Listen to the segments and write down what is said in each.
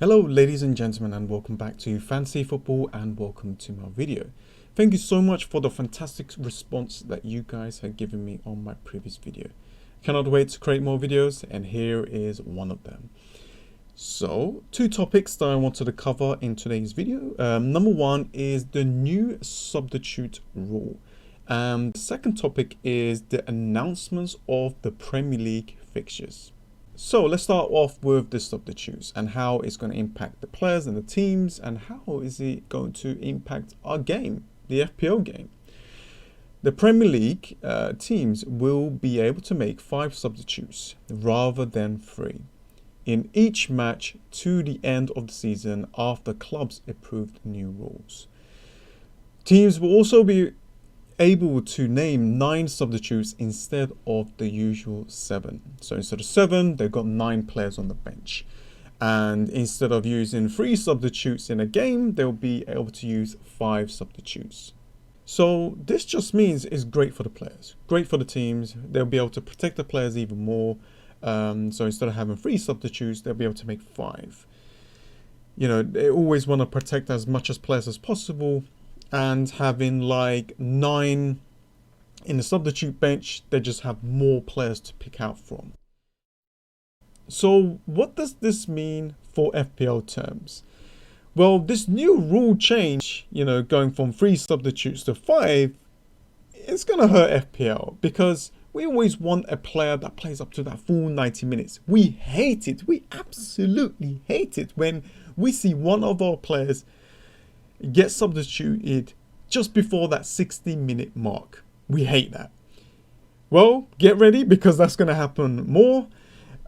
Hello ladies and gentlemen, and welcome back to Fantasy Football, and welcome to my video. Thank you so much for the fantastic response that you guys have given me on my previous video. Cannot wait to create more videos, and here is one of them. So, two topics that I wanted to cover in today's video. Number one is the new substitute rule. The second topic is the announcements of the Premier League fixtures. So let's start off with the substitutes and how it's going to impact the players and the teams, and how is it going to impact our game, the FPL game. The Premier League teams will be able to make 5 substitutes rather than 3 in each match to the end of the season after clubs approved new rules. Teams will also be able to name 9 substitutes instead of the usual 7. So instead of 7, they've got 9 players on the bench. And instead of using 3 substitutes in a game, they'll be able to use 5 substitutes. So this just means it's great for the players, great for the teams. They'll be able to protect the players even more. So instead of having 3 substitutes, they'll be able to make 5. You know, they always want to protect as much as players as possible. And having like 9 in the substitute bench, they just have more players to pick out from. So what does this mean for FPL terms? Well, this new rule change, going from 3 substitutes to 5, it's going to hurt FPL, because we always want a player that plays up to that full 90 minutes. We hate it. We absolutely hate it when we see one of our players get substituted just before that 60-minute mark. We hate that. Well, get ready, because that's going to happen more.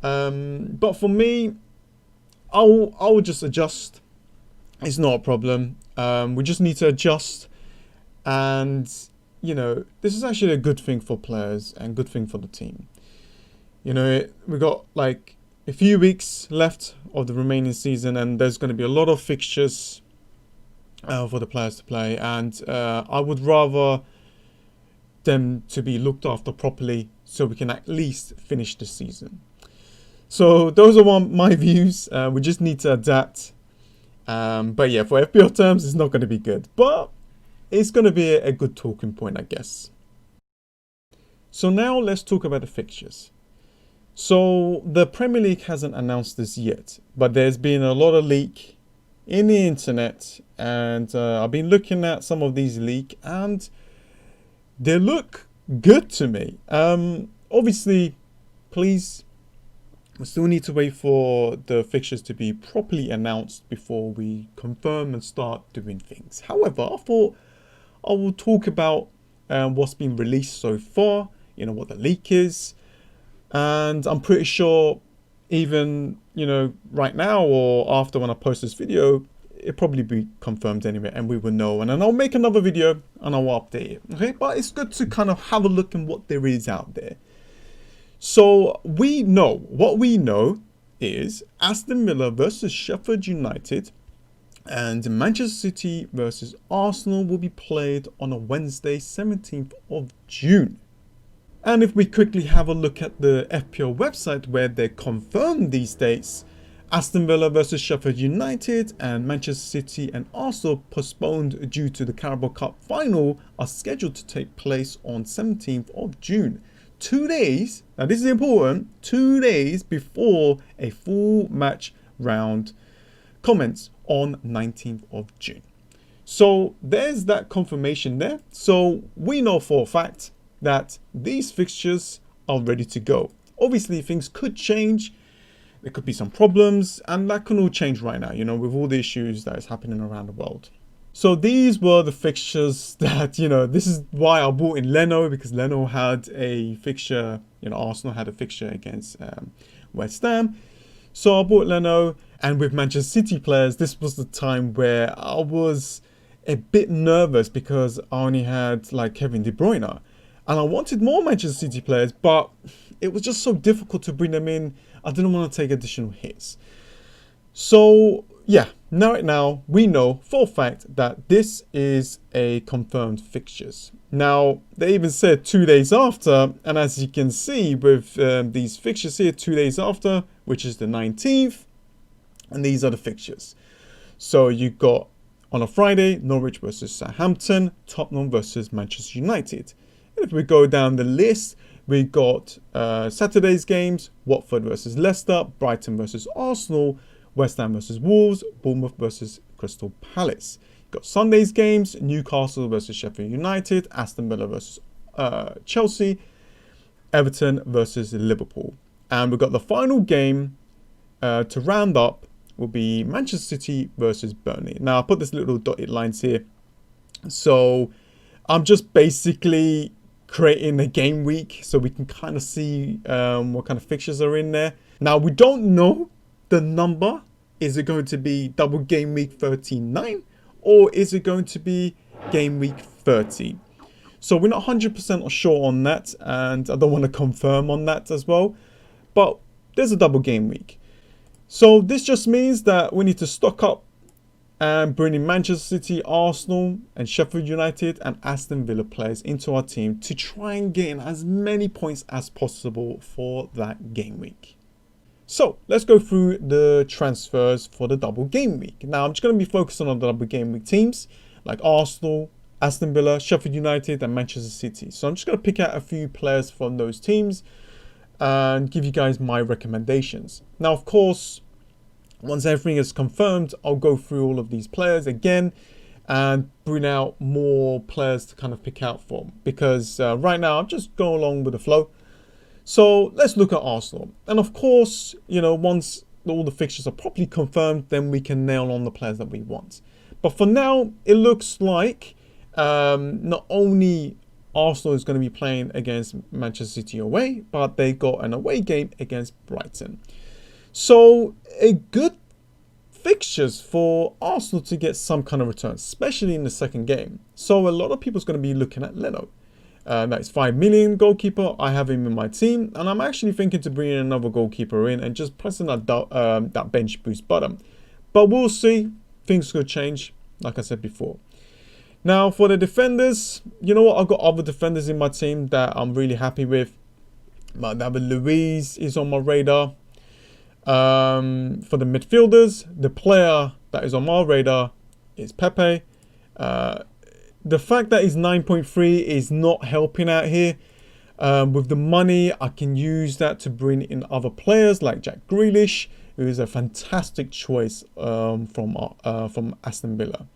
But for me, I'll just adjust. It's not a problem. We just need to adjust. And, this is actually a good thing for players and good thing for the team. We got like a few weeks left of the remaining season, and there's going to be a lot of fixtures for the players to play, and I would rather them to be looked after properly so we can at least finish the season. So those are my views. We just need to adapt. But yeah, for FPL terms, it's not going to be good, but it's going to be a good talking point, I guess. So now let's talk about the fixtures. So the Premier League hasn't announced this yet, but there's been a lot of leak in the internet, and I've been looking at some of these leaks, and they look good to me. Obviously, please, we still need to wait for the fixtures to be properly announced before we confirm and start doing things. However, I thought I will talk about what's been released so far, what the leak is, and I'm pretty sure even right now or after when I post this video, it'll probably be confirmed anyway, and we will know, and then I'll make another video and I'll update it. Okay, but it's good to kind of have a look at what there is out there. So what we know is Aston Villa versus Sheffield United and Manchester City versus Arsenal will be played on a Wednesday, 17th of June. And if we quickly have a look at the FPL website where they confirm these dates, Aston Villa versus Sheffield United and Manchester City and Arsenal, postponed due to the Carabao Cup final, are scheduled to take place on 17th of June. 2 days, now this is important, 2 days before a full match round commence on 19th of June. So there's that confirmation there. So we know for a fact that these fixtures are ready to go. Obviously, things could change. There could be some problems, and that can all change right now, with all the issues that is happening around the world. So these were the fixtures that, this is why I bought in Leno, because Leno had a fixture, Arsenal had a fixture against West Ham. So I bought Leno, and with Manchester City players, this was the time where I was a bit nervous because I only had like Kevin De Bruyne. And I wanted more Manchester City players, but it was just so difficult to bring them in. I didn't want to take additional hits. So yeah, right now we know for a fact that this is a confirmed fixtures. Now, they even said 2 days after, and as you can see with these fixtures here, 2 days after, which is the 19th, And these are the fixtures. So you got on a Friday, Norwich versus Southampton, Tottenham versus Manchester United. And if we go down the list, we got Saturday's games, Watford versus Leicester, Brighton versus Arsenal, West Ham versus Wolves, Bournemouth versus Crystal Palace. You got Sunday's games, Newcastle versus Sheffield United, Aston Villa versus Chelsea, Everton versus Liverpool. And we've got the final game to round up will be Manchester City versus Burnley. Now, I put this little dotted lines here. So I'm just basically creating a game week so we can kind of see what kind of fixtures are in there. Now, we don't know the number. Is it going to be double game week 39 or is it going to be game week 30? So we're not 100% sure on that, and I don't want to confirm on that as well. But there's a double game week. So this just means that we need to stock up and bring in Manchester City, Arsenal and Sheffield United and Aston Villa players into our team to try and gain as many points as possible for that game week. So let's go through the transfers for the double game week. Now I'm just going to be focusing on the double game week teams like Arsenal, Aston Villa, Sheffield United and Manchester City. So I'm just going to pick out a few players from those teams and give you guys my recommendations. Now, of course, once everything is confirmed, I'll go through all of these players again and bring out more players to kind of pick out from, because right now I'm just going along with the flow. So let's look at Arsenal. And of course, you know, once all the fixtures are properly confirmed, then we can nail on the players that we want. But for now, it looks like not only Arsenal is going to be playing against Manchester City away, but they got an away game against Brighton. So a good fixtures for Arsenal to get some kind of return, especially in the second game. So a lot of people's going to be looking at Leno. That's 5 million goalkeeper. I have him in my team, and I'm actually thinking to bring in another goalkeeper in and just pressing that bench boost button. But we'll see. Things could change, like I said before. Now, for the defenders, you know what? I've got other defenders in my team that I'm really happy with. David Luiz is on my radar. For the midfielders, the player that is on my radar is Pepe. The fact that he's 9.3 is not helping out here. With the money, I can use that to bring in other players like Jack Grealish, who is a fantastic choice from Aston Villa.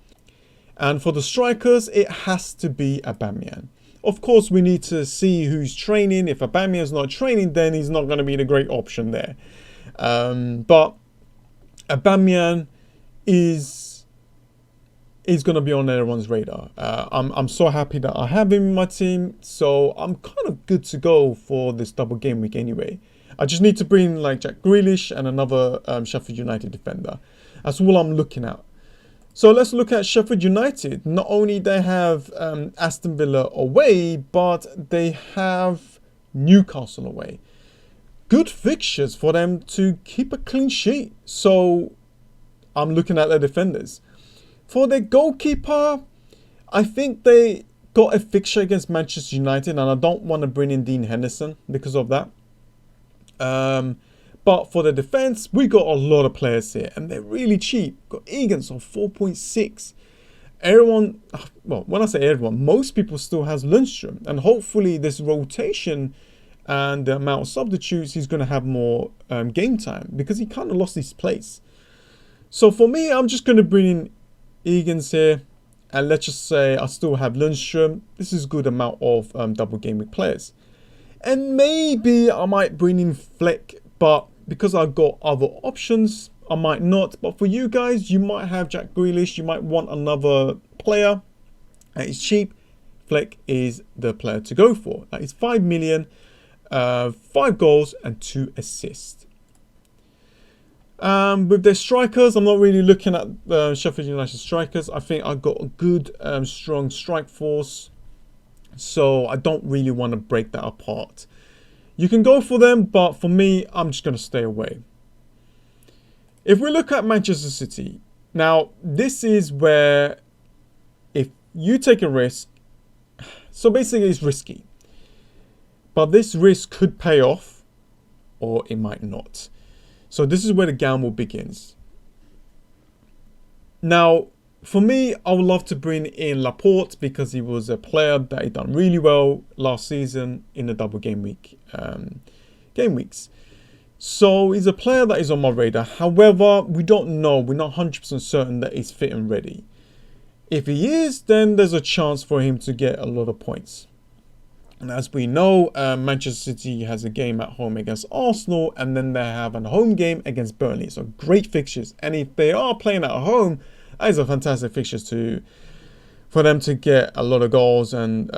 And for the strikers, it has to be Aubameyang. Of course, we need to see who's training. If Aubameyang's not training, then he's not going to be the great option there. But Aubameyang is going to be on everyone's radar. I'm so happy that I have him in my team. So I'm kind of good to go for this double game week anyway. I just need to bring like Jack Grealish and another Sheffield United defender. That's all I'm looking at. So let's look at Sheffield United. Not only they have Aston Villa away, but they have Newcastle away. Good fixtures for them to keep a clean sheet. So I'm looking at their defenders. For their goalkeeper, I think they got a fixture against Manchester United, and I don't want to bring in Dean Henderson because of that. But for the defense, we got a lot of players here, and they're really cheap. Got Egan's on 4.6. Everyone, well, when I say everyone, most people still has Lundstrom, and hopefully this rotation and the amount of substitutes, he's going to have more game time because he kind of lost his place. So for me, I'm just going to bring in Egan's here, and let's just say I still have Lundstrom. This is a good amount of double game week players. And maybe I might bring in Fleck, but because I've got other options, I might not. But for you guys, you might have Jack Grealish. You might want another player. It's cheap. Fleck is the player to go for. That is 5 million, 5 goals and 2 assists. With their strikers, I'm not really looking at Sheffield United strikers. I think I've got a good, strong strike force. So I don't really want to break that apart. You can go for them, but for me, I'm just going to stay away. If we look at Manchester City, now this is where if you take a risk, so basically it's risky. But this risk could pay off or it might not. So this is where the gamble begins. Now, for me, I would love to bring in Laporte because he was a player that he done really well last season in the double game weeks. So he's a player that is on my radar. However, we don't know. We're not 100% certain that he's fit and ready. If he is, then there's a chance for him to get a lot of points. And as we know, Manchester City has a game at home against Arsenal, and then they have a home game against Burnley. So great fixtures. And if they are playing at home, that is a fantastic fixtures for them to get a lot of goals and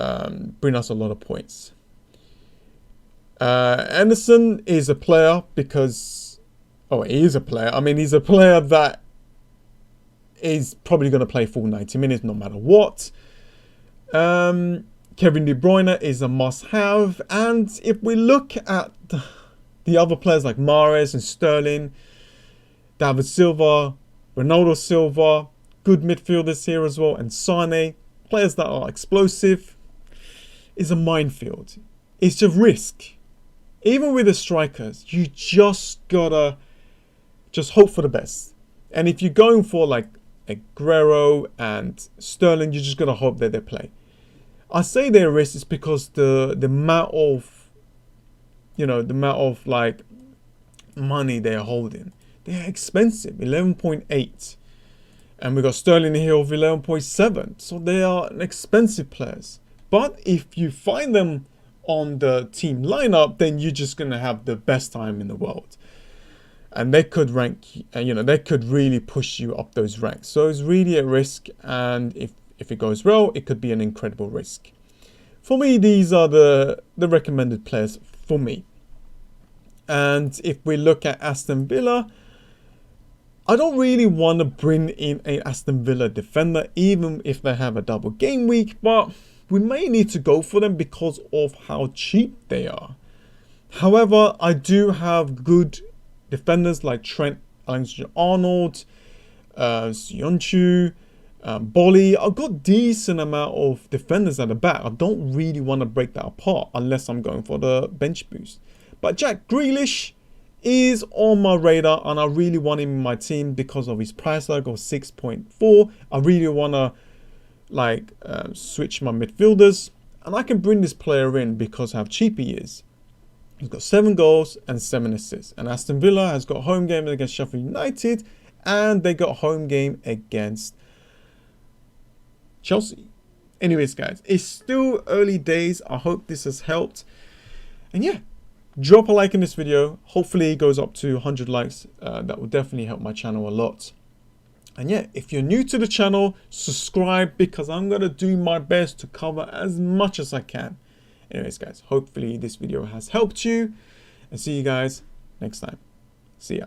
bring us a lot of points. Anderson is a player because, he is a player. I mean, he's a player that is probably going to play full 90 minutes no matter what. Kevin De Bruyne is a must-have. And if we look at the other players like Mahrez and Sterling, David Silva, Ronaldo Silva, good midfielders here as well, and Sane, players that are explosive, is a minefield. It's just risk. Even with the strikers, you just gotta hope for the best. And if you're going for like Aguero and Sterling, you just gotta hope that they play. I say they're risk is because the amount of like money they're holding, they're expensive, 11.8, and we got Sterling here of 11.7. So they are expensive players. But if you find them on the team lineup, then you're just gonna have the best time in the world, and they could rank, they could really push you up those ranks. So it's really a risk, and if it goes well, it could be an incredible risk. For me, these are the recommended players for me. And if we look at Aston Villa, I don't really want to bring in a Aston Villa defender, even if they have a double game week, but we may need to go for them because of how cheap they are. However, I do have good defenders like Trent Alexander-Arnold, Sionchu, Bolly. I've got decent amount of defenders at the back. I don't really want to break that apart unless I'm going for the bench boost. But Jack Grealish is on my radar, and I really want him in my team because of his price tag of 6.4. I really want to switch my midfielders, and I can bring this player in because of how cheap he is. He's got 7 goals and 7 assists. And Aston Villa has got home game against Sheffield United, and they got home game against Chelsea. Anyways, guys, it's still early days. I hope this has helped. And yeah, drop a like in this video. Hopefully it goes up to 100 likes. That will definitely help my channel a lot. And yeah, if you're new to the channel, subscribe because I'm going to do my best to cover as much as I can. Anyways, guys, hopefully this video has helped you, and see you guys next time. See ya.